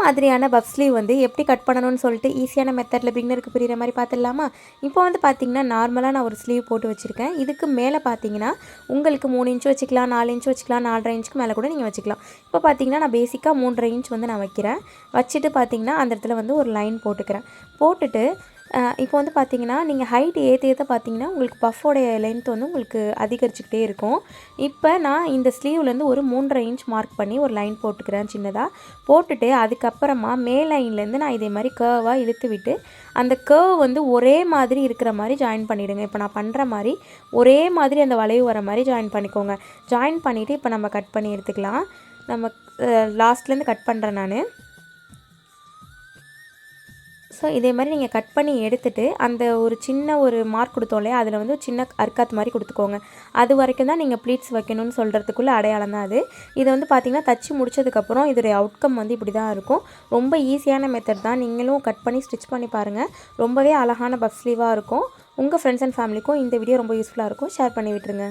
மாதிரியான puff sleeve வந்து எப்படி கட் பண்ணணும்னு சொல்லிட்டு ஈஸியான மெத்தடில் பிகினருக்கு புரிகிற மாதிரி பார்த்துடலாமா? இப்போ வந்து பார்த்திங்கன்னா நார்மலாக நான் ஒரு ஸ்லீவ் போட்டு வச்சுருக்கேன். இதுக்கு மேலே பார்த்தீங்கன்னா உங்களுக்கு 3 இன்ச் வச்சுக்கலாம், 4 இன்ச் வச்சுக்கலாம், 4.5 இன்ச்சுக்கு மேலே கூட நீங்கள் வச்சுக்கலாம். இப்போ பார்த்தீங்கன்னா நான் பேசிக்காக 3.5 இன்ச் வந்து நான் வைக்கிறேன். வச்சுட்டு பார்த்தீங்கன்னா அந்த இடத்துல வந்து ஒரு லைன் போட்டுக்கிறேன். போட்டுட்டு இப்போ வந்து பார்த்தீங்கன்னா நீங்கள் ஹைட் ஏற்ற பார்த்தீங்கன்னா உங்களுக்கு பஃபோடைய லென்த் வந்து உங்களுக்கு அதிகரிச்சுக்கிட்டே இருக்கும். இப்போ நான் இந்த ஸ்லீவ்லேருந்து ஒரு 3.5 இன்ச் மார்க் பண்ணி ஒரு லைன் போட்டுக்கிறேன் சின்னதாக. போட்டுட்டு அதுக்கப்புறமா மேல் லைன்லேருந்து நான் இதே மாதிரி கர்வாக இழுத்து விட்டு அந்த கர்வ் வந்து ஒரே மாதிரி இருக்கிற மாதிரி ஜாயின் பண்ணிவிடுங்க. இப்போ நான் பண்ணுற மாதிரி ஒரே மாதிரி அந்த வளைவு வர மாதிரி ஜாயின் பண்ணிக்கோங்க. ஜாயின் பண்ணிவிட்டு இப்போ நம்ம கட் பண்ணி எடுத்துக்கலாம். நம்ம லாஸ்ட்லேருந்து கட் பண்ணுறேன் நான். ஸோ இதே மாதிரி நீங்கள் கட் பண்ணி எடுத்துகிட்டு அந்த ஒரு சின்ன ஒரு மார்க் கொடுத்தோம் இல்லையா, அதில் வந்து சின்ன அர்க்காத் மாதிரி கொடுத்துக்கோங்க. அது வரைக்கும் தான் நீங்கள் ப்ளீட்ஸ் வைக்கணும்னு சொல்கிறதுக்குள்ளே அடையாளம் தான் அது. இதை வந்து பார்த்திங்கன்னா தச்சு முடிச்சதுக்கப்புறம் இதோடைய அவுட்கம் வந்து இப்படி தான் இருக்கும். ரொம்ப ஈஸியான மெத்தட் தான். நீங்களும் கட் பண்ணி ஸ்டிச் பண்ணி பாருங்கள். ரொம்பவே அழகான பஃப் ஸ்லீவாக இருக்கும். உங்கள் ஃப்ரெண்ட்ஸ் அண்ட் ஃபேமிலிக்கும் இந்த வீடியோ ரொம்ப யூஸ்ஃபுல்லாக இருக்கும். ஷேர் பண்ணி விட்டுருங்க.